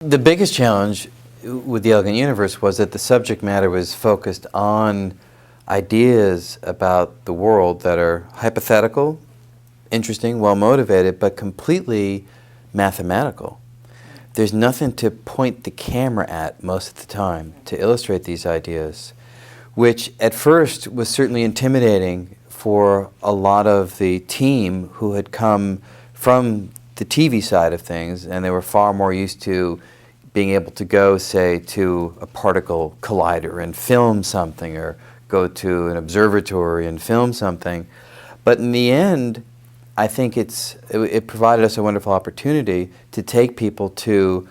The biggest challenge with the Elegant Universe was that the subject matter was focused on ideas about the world that are hypothetical, interesting, well-motivated, but completely mathematical. There's nothing to point the camera at most of the time to illustrate these ideas, which at first was certainly intimidating for a lot of the team who had come from the TV side of things, and they were far more used to being able to go, say, to a particle collider and film something, or go to an observatory and film something. But in the end, I think it provided us a wonderful opportunity to take people to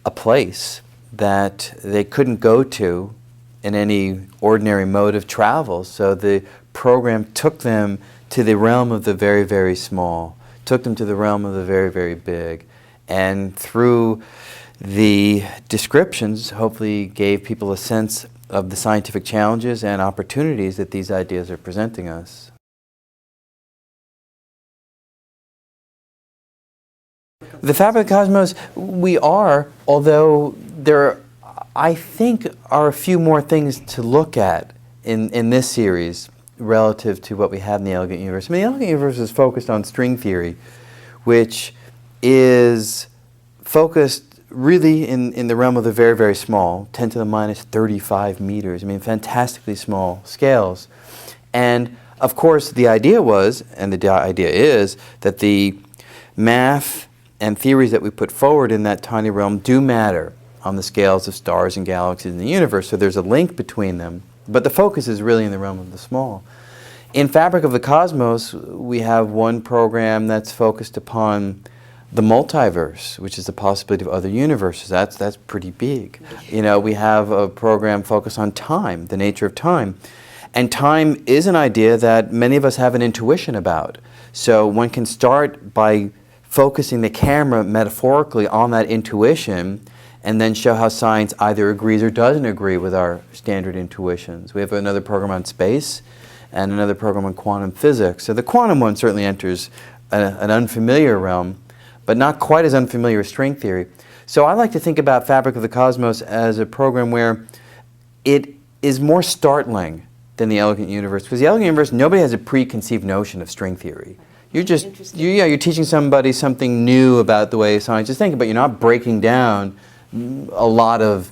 a place that they couldn't go to in any ordinary mode of travel. So the program took them to the realm of the very, very small, took them to the realm of the very, very big, and through the descriptions hopefully gave people a sense of the scientific challenges and opportunities that these ideas are presenting us. The fabric of the cosmos, we are, although there, I think, are a few more things to look at in this series relative to what we had in the Elegant Universe. I mean, the Elegant Universe is focused on string theory, which is focused really in the realm of the very, very small, 10 to the minus 35 meters. I mean, fantastically small scales. And of course, the idea was, and the idea is, that the math and theories that we put forward in that tiny realm do matter on the scales of stars and galaxies in the universe, so there's a link between them. But the focus is really in the realm of the small. In Fabric of the Cosmos, we have one program that's focused upon the multiverse, which is the possibility of other universes. That's pretty big. You know, we have a program focused on time, the nature of time. And time is an idea that many of us have an intuition about. So one can start by focusing the camera metaphorically on that intuition and then show how science either agrees or doesn't agree with our standard intuitions. We have another program on space and another program on quantum physics. So the quantum one certainly enters an unfamiliar realm, but not quite as unfamiliar as string theory. So I like to think about Fabric of the Cosmos as a program where it is more startling than the Elegant Universe. Because the Elegant Universe, nobody has a preconceived notion of string theory. You're just, you're teaching somebody something new about the way scientists think, but you're not breaking down a lot of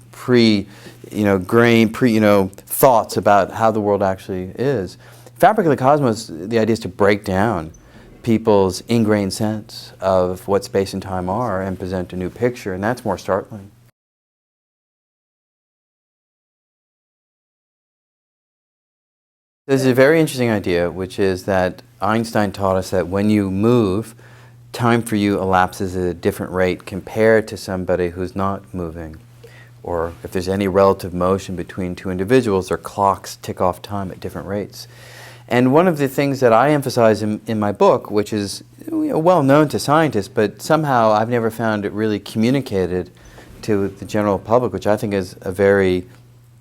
thoughts about how the world actually is. Fabric of the Cosmos, the idea is to break down people's ingrained sense of what space and time are and present a new picture, and that's more startling. There's a very interesting idea, which is that Einstein taught us that when you move, time for you elapses at a different rate compared to somebody who's not moving. Or if there's any relative motion between two individuals, their clocks tick off time at different rates. And one of the things that I emphasize in my book, which is well known to scientists, but somehow I've never found it really communicated to the general public, which I think is a very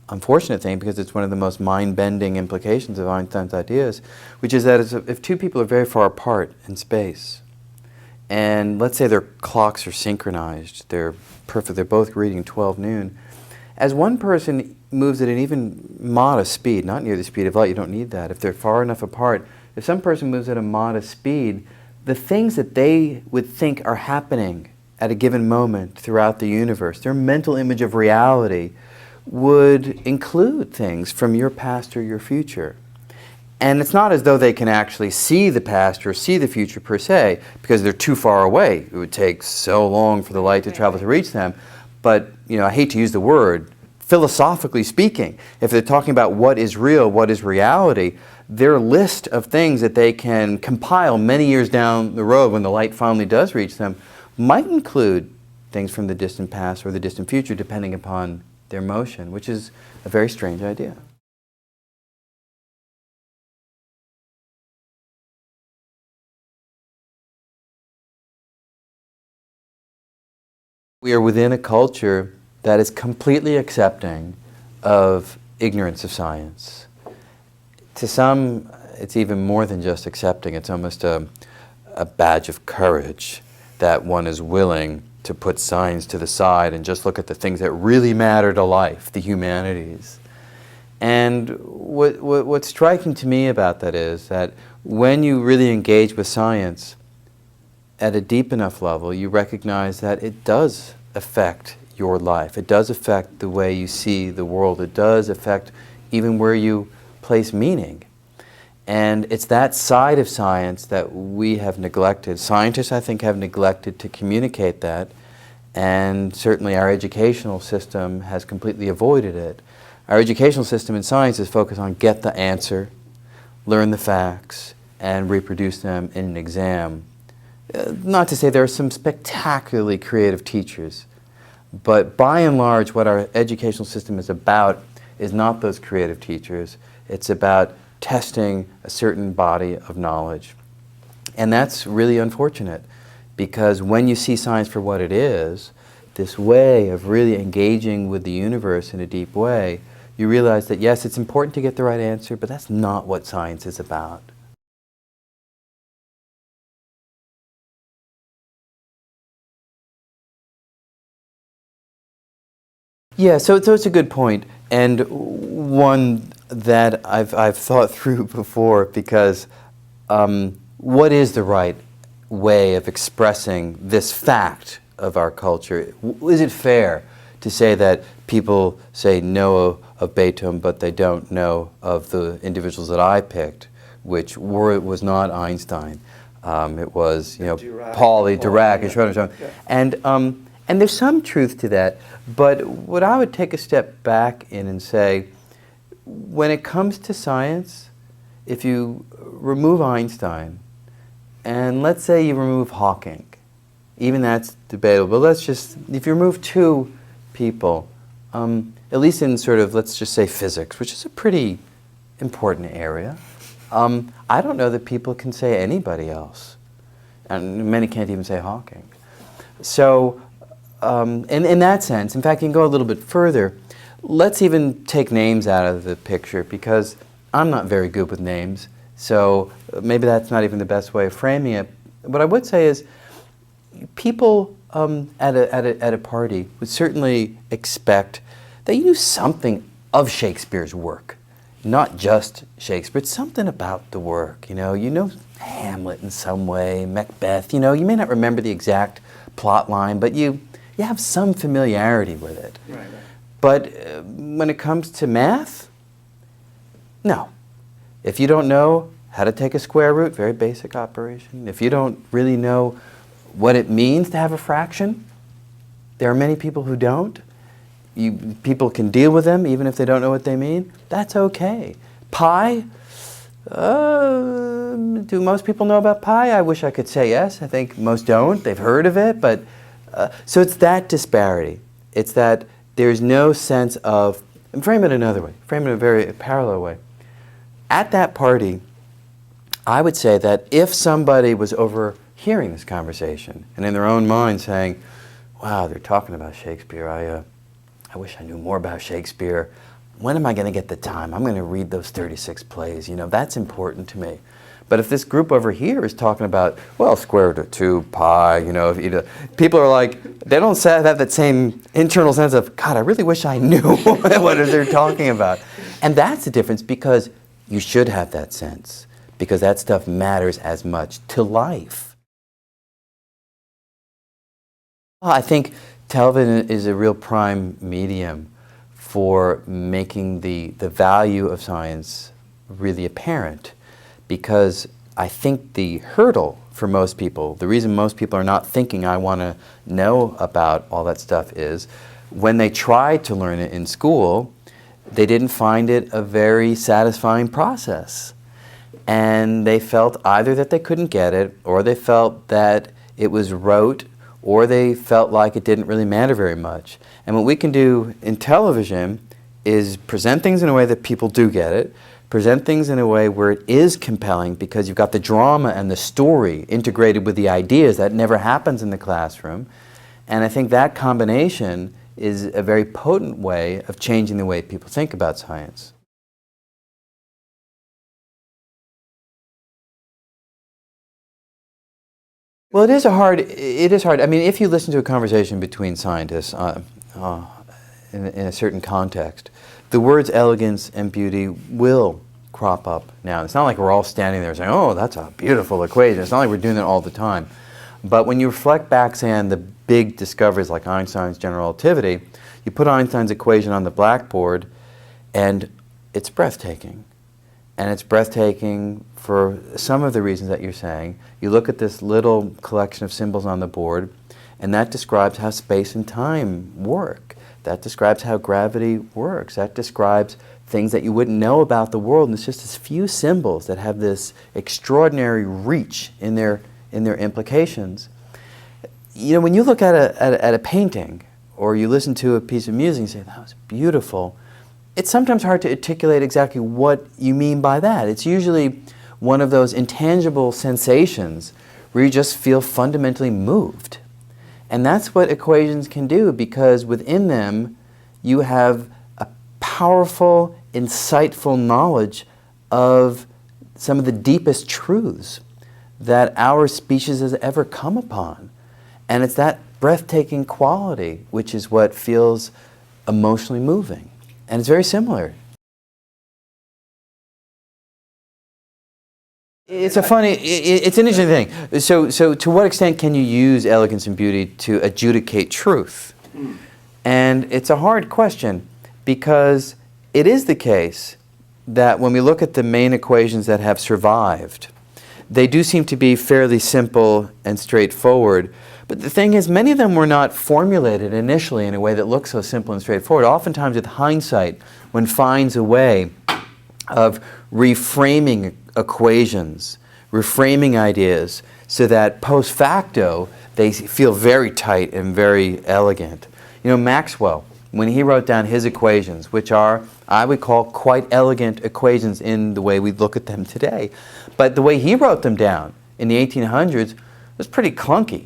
unfortunate thing because it's one of the most mind-bending implications of Einstein's ideas, which is that if two people are very far apart in space, and let's say their clocks are synchronized, they're perfect, they're both reading 12 noon, as one person moves at an even modest speed, not near the speed of light, you don't need that. If they're far enough apart, if some person moves at a modest speed, the things that they would think are happening at a given moment throughout the universe, their mental image of reality would include things from your past or your future. And it's not as though they can actually see the past or see the future per se, because they're too far away. It would take so long for the light to travel to reach them. But, I hate to use the word, philosophically speaking, if they're talking about what is real, what is reality, their list of things that they can compile many years down the road when the light finally does reach them might include things from the distant past or the distant future, depending upon their motion, which is a very strange idea. We are within a culture that is completely accepting of ignorance of science. To some, it's even more than just accepting. It's almost a badge of courage that one is willing to put science to the side and just look at the things that really matter to life, the humanities. And what's striking to me about that is that when you really engage with science at a deep enough level, you recognize that it does affect your life. It does affect the way you see the world. It does affect even where you place meaning. And it's that side of science that we have neglected. Scientists, I think, have neglected to communicate that, and certainly our educational system has completely avoided it. Our educational system in science is focused on get the answer, learn the facts, and reproduce them in an exam. Not to say there are some spectacularly creative teachers, but by and large what our educational system is about is not those creative teachers. It's about testing a certain body of knowledge. And that's really unfortunate, because when you see science for what it is, this way of really engaging with the universe in a deep way, you realize that yes, it's important to get the right answer, but that's not what science is about. Yeah, so it's a good point, and one that I've thought through before, because what is the right way of expressing this fact of our culture? Is it fair to say that people say know of Beethoven, but they don't know of the individuals that I picked, which was not Einstein. It was, Pauli, Dirac, and Schrödinger. Yeah. And there's some truth to that, but what I would take a step back in and say, when it comes to science, if you remove Einstein, and let's say you remove Hawking, even that's debatable, but let's just, if you remove two people, at least in sort of, let's just say physics, which is a pretty important area, I don't know that people can say anybody else. And many can't even say Hawking. So, in that sense, in fact, you can go a little bit further. Let's even take names out of the picture, because I'm not very good with names, so maybe that's not even the best way of framing it. What I would say is, people at a party would certainly expect that you knew something of Shakespeare's work. Not just Shakespeare, it's something about the work. You know Hamlet in some way, Macbeth. You may not remember the exact plot line, but you have some familiarity with it. Right. But when it comes to math, no. If you don't know how to take a square root, very basic operation, if you don't really know what it means to have a fraction, there are many people who don't. People can deal with them even if they don't know what they mean. That's okay. Pi, do most people know about pi? I wish I could say yes. I think most don't. They've heard of it, but so it's that disparity. It's that there's no sense of, and frame it another way, frame it in a very parallel way. At that party, I would say that if somebody was overhearing this conversation and in their own mind saying, wow, they're talking about Shakespeare, I wish I knew more about Shakespeare. When am I going to get the time? I'm going to read those 36 plays. That's important to me. But if this group over here is talking about, well, square root of 2 pi, people are like, they don't have that same internal sense of, God, I really wish I knew what they're talking about. And that's the difference, because you should have that sense, because that stuff matters as much to life. I think television is a real prime medium for making the value of science really apparent, because I think the hurdle for most people, the reason most people are not thinking I want to know about all that stuff, is when they tried to learn it in school, they didn't find it a very satisfying process. And they felt either that they couldn't get it, or they felt that it was rote, or they felt like it didn't really matter very much. And what we can do in television is present things in a way that people do get it, present things in a way where it is compelling, because you've got the drama and the story integrated with the ideas. That never happens in the classroom. And I think that combination is a very potent way of changing the way people think about science. Well, it is hard. I mean, if you listen to a conversation between scientists in a certain context, the words elegance and beauty will crop up now. It's not like we're all standing there saying, oh, that's a beautiful equation. It's not like we're doing that all the time. But when you reflect back, say, on the big discoveries like Einstein's general relativity, you put Einstein's equation on the blackboard, and it's breathtaking. And it's breathtaking for some of the reasons that you're saying. You look at this little collection of symbols on the board, and that describes how space and time work. That describes how gravity works. That describes things that you wouldn't know about the world. And it's just this few symbols that have this extraordinary reach in their implications. You know, when you look at a painting, or you listen to a piece of music and say, that was beautiful, it's sometimes hard to articulate exactly what you mean by that. It's usually one of those intangible sensations where you just feel fundamentally moved. And that's what equations can do, because within them you have a powerful, insightful knowledge of some of the deepest truths that our species has ever come upon. And it's that breathtaking quality which is what feels emotionally moving. And it's very similar. It's an interesting thing. So to what extent can you use elegance and beauty to adjudicate truth? And it's a hard question, because it is the case that when we look at the main equations that have survived, they do seem to be fairly simple and straightforward. But the thing is, many of them were not formulated initially in a way that looks so simple and straightforward. Oftentimes, with hindsight, one finds a way of reframing equations, reframing ideas, so that post facto, they feel very tight and very elegant. You know, Maxwell, when he wrote down his equations, which are, I would call, quite elegant equations in the way we look at them today, but the way he wrote them down in the 1800s was pretty clunky.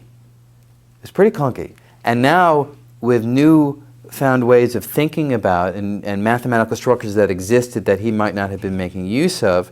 It's pretty clunky. And now, with new found ways of thinking about and mathematical structures that existed that he might not have been making use of,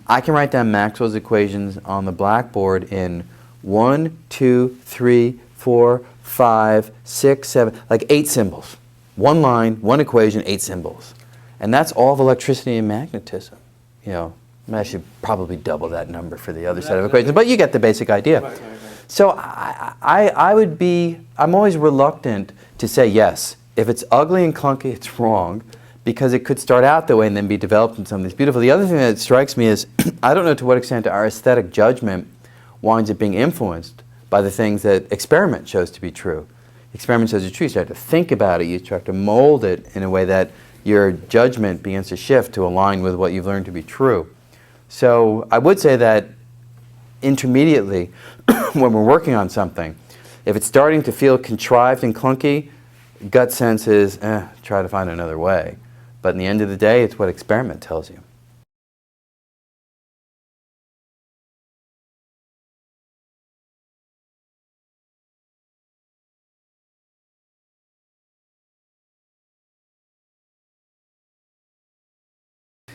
I can write down Maxwell's equations on the blackboard in 1, 2, 3, 4, 5, 6, 7, like 8 symbols. One line, one equation, 8 symbols. And that's all of electricity and magnetism. You know, I should probably double that number for the other set of equations, but you get the basic idea. Right. So I'm always reluctant to say yes. If it's ugly and clunky, it's wrong, because it could start out that way and then be developed into something that's beautiful. The other thing that strikes me is, I don't know to what extent our aesthetic judgment winds up being influenced by the things that experiment shows to be true. Experiment shows it's true. You start to think about it, you start to mold it in a way that your judgment begins to shift to align with what you've learned to be true. So I would say that intermediately, when we're working on something, if it's starting to feel contrived and clunky, gut sense is, try to find another way. But in the end of the day, it's what experiment tells you.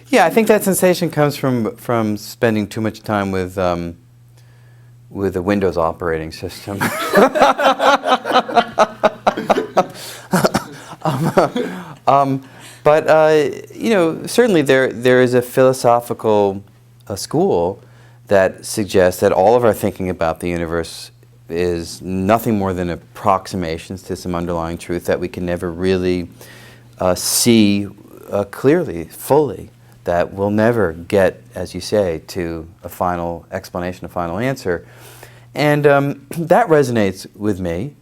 Yeah, I think that sensation comes from spending too much time with a Windows operating system. But you know, certainly there is a philosophical school that suggests that all of our thinking about the universe is nothing more than approximations to some underlying truth that we can never really see clearly, fully. That we'll never get, as you say, to a final explanation, a final answer. And that resonates with me.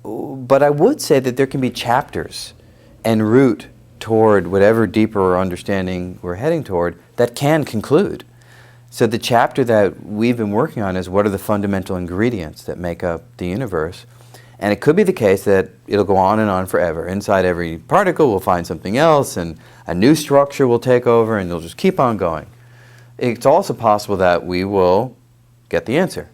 But I would say that there can be chapters en route toward whatever deeper understanding we're heading toward that can conclude. So the chapter that we've been working on is what are the fundamental ingredients that make up the universe. And it could be the case that it'll go on and on forever. Inside every particle we'll find something else, and a new structure will take over, and it'll just keep on going. It's also possible that we will get the answer,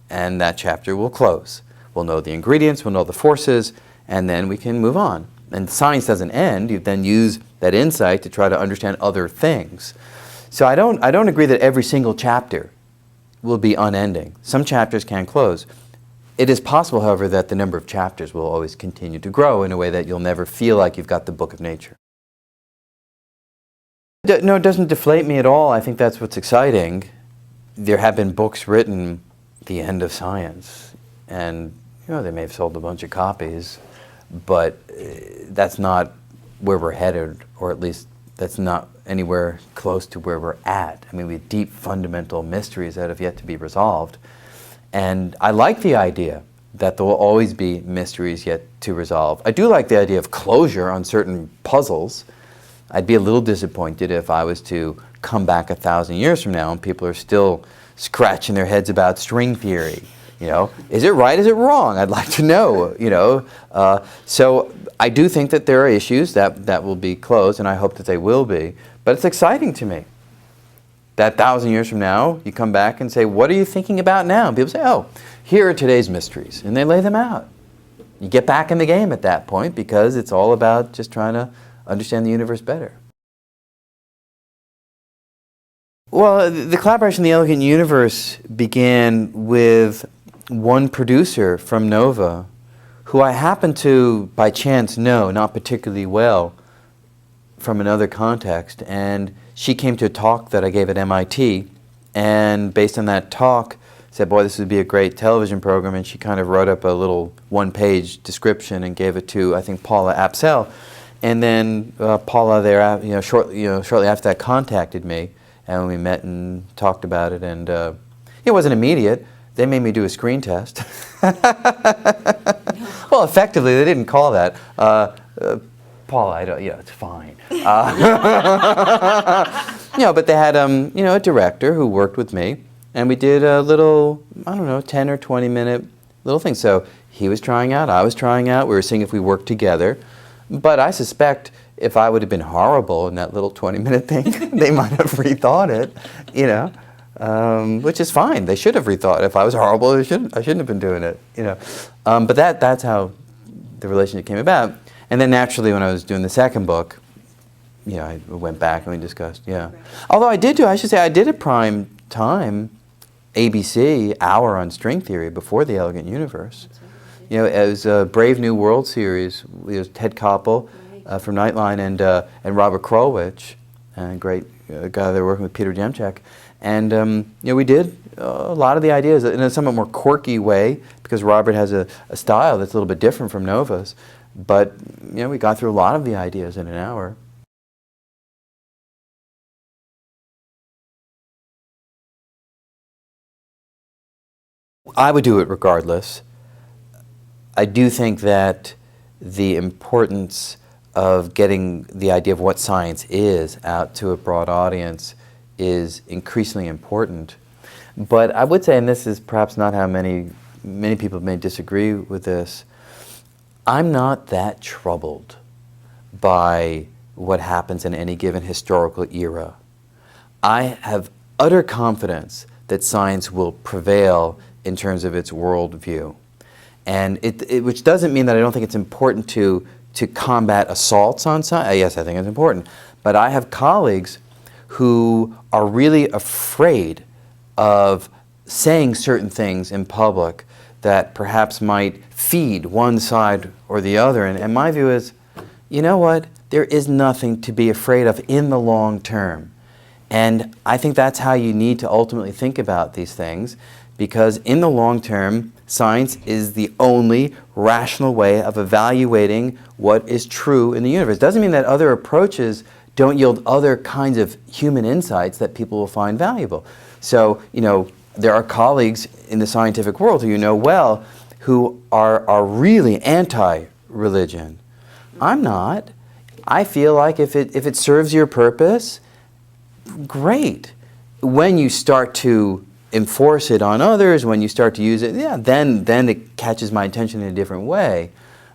and that chapter will close. We'll know the ingredients, we'll know the forces, and then we can move on. And science doesn't end. You then use that insight to try to understand other things. So I don't agree that every single chapter will be unending. Some chapters can close. It is possible, however, that the number of chapters will always continue to grow in a way that you'll never feel like you've got the book of nature. No, it doesn't deflate me at all. I think that's what's exciting. There have been books written, The End of Science, and they may have sold a bunch of copies, but that's not where we're headed, or at least that's not anywhere close to where we're at. I mean, we have deep fundamental mysteries that have yet to be resolved. And I like the idea that there will always be mysteries yet to resolve. I do like the idea of closure on certain puzzles. I'd be a little disappointed if I was to come back 1,000 years from now and people are still scratching their heads about string theory. Is it right, is it wrong? I'd like to know, So I do think that there are issues that will be closed, and I hope that they will be. But it's exciting to me that 1,000 years from now, you come back and say, what are you thinking about now? And people say, oh, here are today's mysteries, and they lay them out. You get back in the game at that point because it's all about just trying to understand the universe better. Well, the collaboration in the Elegant Universe began with one producer from Nova, who I happen to, by chance, know not particularly well from another context. And she came to a talk that I gave at MIT, and based on that talk, said, boy, this would be a great television program, and she kind of wrote up a little one-page description and gave it to, I think, Paula Apsell. And then Paula there, shortly after that, contacted me, and we met and talked about it, and it wasn't immediate. They made me do a screen test. Well, effectively, they didn't call that. Paula, it's fine. But they had, a director who worked with me, and we did a little, 10 or 20-minute little thing. So he was trying out, I was trying out, we were seeing if we worked together. But I suspect if I would have been horrible in that little 20-minute thing, they might have rethought it, which is fine. They should have rethought it. If I was horrible, I shouldn't have been doing it, But that's how the relationship came about. And then naturally, when I was doing the second book, I went back and we discussed, Right. Although I did a prime time ABC hour on string theory before the Elegant Universe. It was a Brave New World series. It was Ted Koppel from Nightline and Robert Krulwich, a great guy there working with Peter Demchak. And we did a lot of the ideas in a somewhat more quirky way because Robert has a style that's a little bit different from Nova's. But we got through a lot of the ideas in an hour. I would do it regardless. I do think that the importance of getting the idea of what science is out to a broad audience is increasingly important. But I would say, and this is perhaps not how many people may disagree with this, I'm not that troubled by what happens in any given historical era. I have utter confidence that science will prevail in terms of its worldview. And which doesn't mean that I don't think it's important to combat assaults on science. Yes, I think it's important. But I have colleagues who are really afraid of saying certain things in public that perhaps might feed one side or the other. And my view is, you know what? There is nothing to be afraid of in the long term. And I think that's how you need to ultimately think about these things, because in the long term, science is the only rational way of evaluating what is true in the universe. It doesn't mean that other approaches don't yield other kinds of human insights that people will find valuable. So, there are colleagues in the scientific world who you know well who are really anti-religion. I'm not. I feel like if it serves your purpose, great. When you start to enforce it on others, when you start to use it, then it catches my attention in a different way.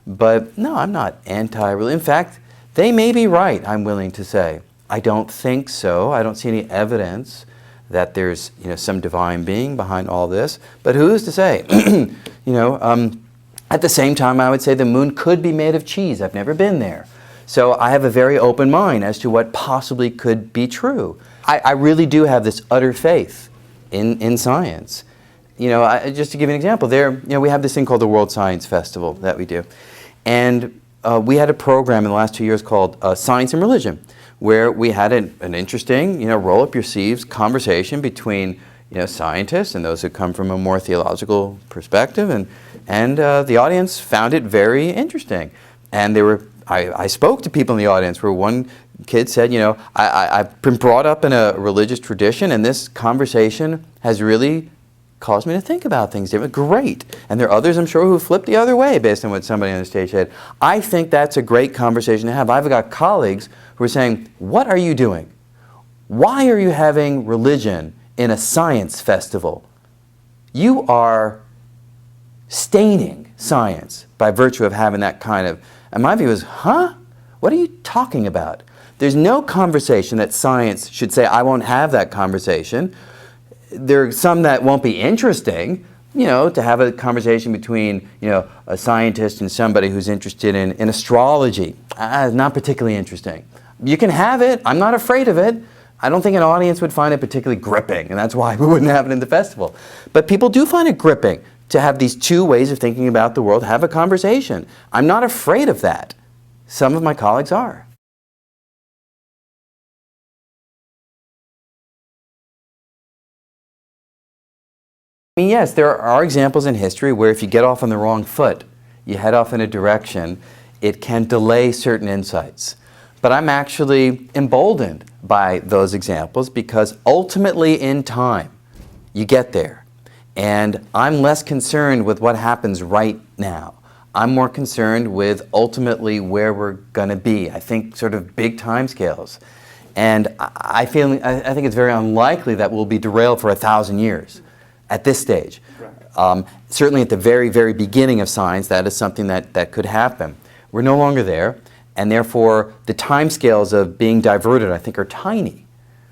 But no, I'm not anti-religion. In fact, they may be right, I'm willing to say. I don't think so. I don't see any evidence that there's some divine being behind all this. But who's to say? At the same time, I would say the moon could be made of cheese. I've never been there. So I have a very open mind as to what possibly could be true. I really do have this utter faith in science. Just to give you an example, we have this thing called the World Science Festival that we do. And we had a program in the last 2 years called Science and Religion, where we had an interesting, roll up your sleeves conversation between, scientists and those who come from a more theological perspective, and the audience found it very interesting. And I spoke to people in the audience where one kid said, I've been brought up in a religious tradition, and this conversation has really caused me to think about things differently. Great. And there are others, I'm sure, who flip the other way based on what somebody on the stage said. I think that's a great conversation to have. I've got colleagues who are saying, what are you doing? Why are you having religion in a science festival? You are staining science by virtue of having that kind of... And my view is, what are you talking about? There's no conversation that science should say, I won't have that conversation. There are some that won't be interesting, to have a conversation between, a scientist and somebody who's interested in astrology. Not particularly interesting. You can have it. I'm not afraid of it. I don't think an audience would find it particularly gripping, and that's why we wouldn't have it in the festival. But people do find it gripping to have these two ways of thinking about the world, have a conversation. I'm not afraid of that. Some of my colleagues are. Yes, there are examples in history where if you get off on the wrong foot, you head off in a direction, it can delay certain insights. But I'm actually emboldened by those examples because ultimately in time, you get there. And I'm less concerned with what happens right now. I'm more concerned with ultimately where we're going to be. I think sort of big time scales. And I think it's very unlikely that we'll be derailed for 1,000 years. At this stage. Certainly at the very, very beginning of science, that is something that could happen. We're no longer there, and therefore the timescales of being diverted, I think, are tiny.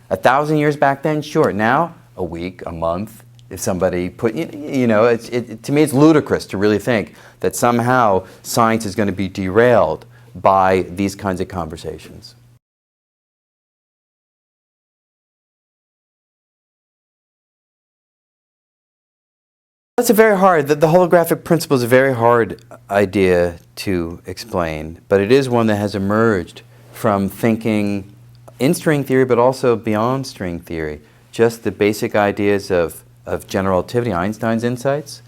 1,000 years back then, sure. Now, a week, a month, if somebody put, to me it's ludicrous to really think that somehow science is going to be derailed by these kinds of conversations. That's a very hard, the holographic principle is a very hard idea to explain, but it is one that has emerged from thinking in string theory, but also beyond string theory. Just the basic ideas of general relativity, Einstein's insights,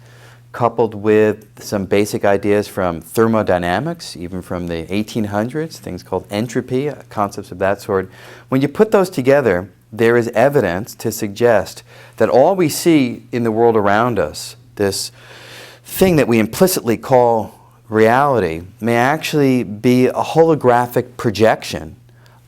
coupled with some basic ideas from thermodynamics, even from the 1800s, things called entropy, concepts of that sort. When you put those together, there is evidence to suggest that all we see in the world around us, this thing that we implicitly call reality, may actually be a holographic projection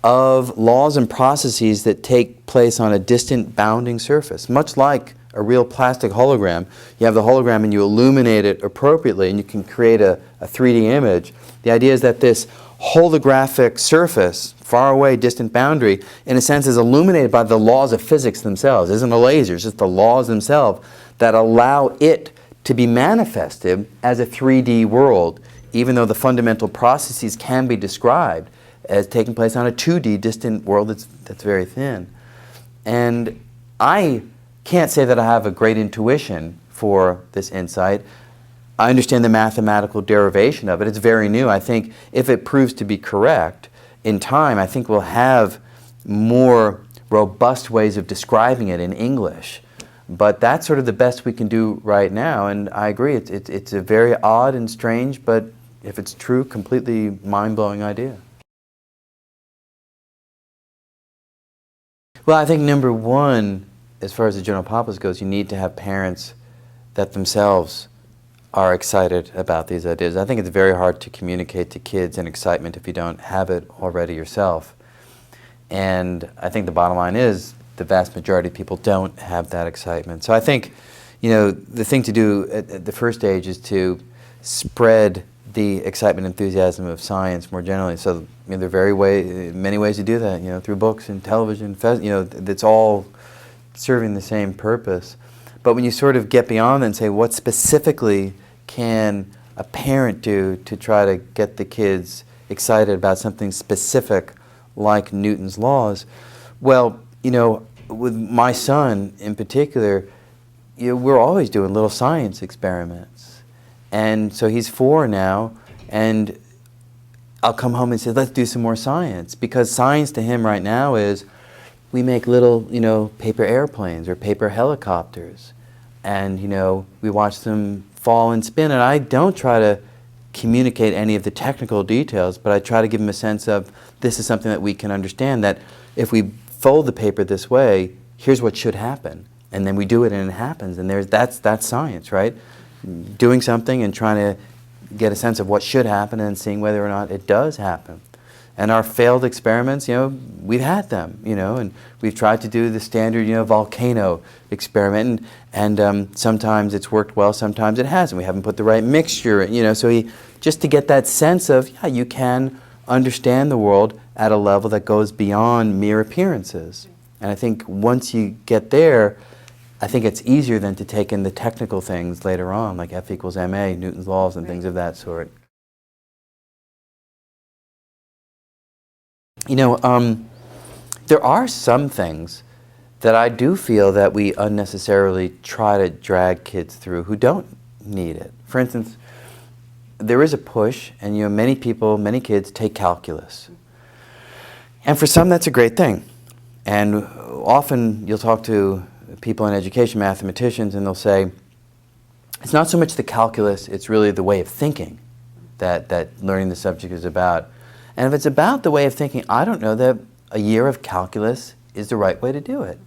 of laws and processes that take place on a distant bounding surface. Much like a real plastic hologram, you have the hologram and you illuminate it appropriately and you can create a 3D image. The idea is that this holographic surface, far away, distant boundary, in a sense is illuminated by the laws of physics themselves. It isn't a laser, it's just the laws themselves that allow it to be manifested as a 3D world, even though the fundamental processes can be described as taking place on a 2D distant world that's very thin. And I can't say that I have a great intuition for this insight. I understand the mathematical derivation of it. It's very new. I think if it proves to be correct, in time, I think we'll have more robust ways of describing it in English. But that's sort of the best we can do right now, and I agree, it's a very odd and strange, but if it's true, completely mind-blowing idea. Well, I think number one, as far as the general populace goes, you need to have parents that themselves are excited about these ideas. I think it's very hard to communicate to kids an excitement if you don't have it already yourself. And I think the bottom line is the vast majority of people don't have that excitement. So I think, the thing to do at the first stage is to spread the excitement and enthusiasm of science more generally. So there are many ways to do that, through books and television, it's all serving the same purpose. But when you sort of get beyond that and say, what specifically can a parent do to try to get the kids excited about something specific like Newton's laws? Well, with my son in particular, we're always doing little science experiments. And so he's 4 now, and I'll come home and say, let's do some more science. Because science to him right now is, we make little, paper airplanes or paper helicopters. And, we watch them fall and spin. And I don't try to communicate any of the technical details, but I try to give him a sense of, this is something that we can understand, that if we fold the paper this way, here's what should happen. And then we do it and it happens. And that's science, right? Doing something and trying to get a sense of what should happen and seeing whether or not it does happen. And our failed experiments, we've had them, and we've tried to do the standard, volcano experiment, and sometimes it's worked well, sometimes it hasn't. We haven't put the right mixture in, so just to get that sense of, yeah, you can understand the world at a level that goes beyond mere appearances. And I think once you get there, I think it's easier than to take in the technical things later on, like F equals ma, Newton's laws, and things of that sort. There are some things that I do feel that we unnecessarily try to drag kids through who don't need it. For instance, there is a push, and many kids take calculus. And for some, that's a great thing. And often you'll talk to people in education, mathematicians, and they'll say, it's not so much the calculus, it's really the way of thinking that learning the subject is about. And if it's about the way of thinking, I don't know that a year of calculus is the right way to do it.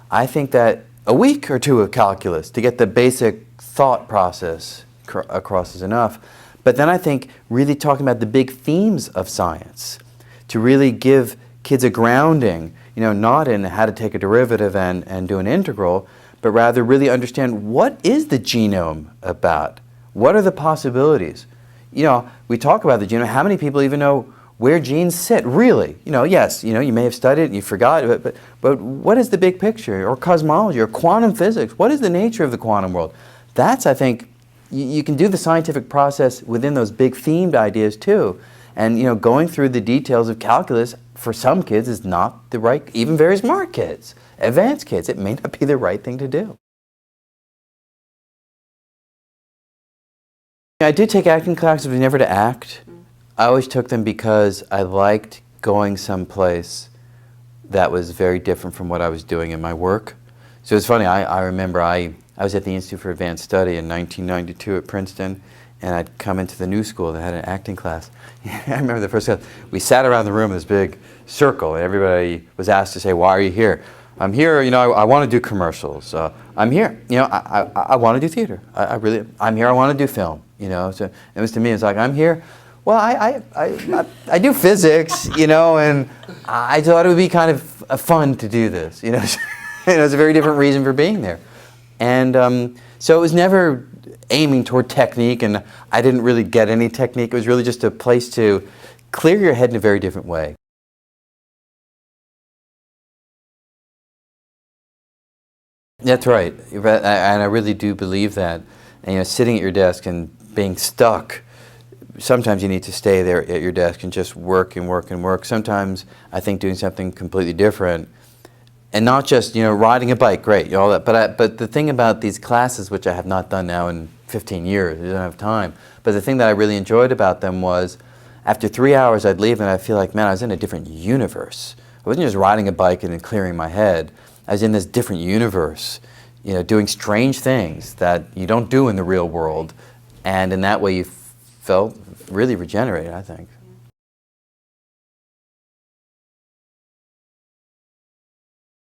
I think that a week or 2 of calculus to get the basic thought process across is enough. But then I think really talking about the big themes of science, to really give kids a grounding, not in how to take a derivative and do an integral, but rather really understand, what is the genome about? What are the possibilities? We talk about the genome. How many people even know where genes sit, really? Yes, you may have studied it and you forgot, but what is the big picture? Or cosmology, or quantum physics? What is the nature of the quantum world? That's, I think, you can do the scientific process within those big themed ideas too. And going through the details of calculus for some kids is not the right, even very smart kids, advanced kids, it may not be the right thing to do. I did take acting classes, but never to act. I always took them because I liked going someplace that was very different from what I was doing in my work. So it's funny, I remember I was at the Institute for Advanced Study in 1992 at Princeton, and I'd come into the new school that had an acting class. I remember the first class, we sat around the room in this big circle, and everybody was asked to say, why are you here? I'm here, I want to do commercials. I'm here, I want to do theater. I'm here, I want to do film. So it was, to me, it's like, I'm here. Well, I do physics, and I thought it would be kind of fun to do this, It's a very different reason for being there. And so it was never aiming toward technique, and I didn't really get any technique. It was really just a place to clear your head in a very different way. That's right, and I really do believe that. And sitting at your desk and being stuck, sometimes you need to stay there at your desk and just work and work and work. Sometimes I think doing something completely different, and not just riding a bike, great, all that. But the thing about these classes, which I have not done now in 15 years, I don't have time. But the thing that I really enjoyed about them was, after 3 hours, I'd leave and I'd feel like, man, I was in a different universe. I wasn't just riding a bike and then clearing my head. I was in this different universe, doing strange things that you don't do in the real world. And in that way, you felt really regenerated, I think.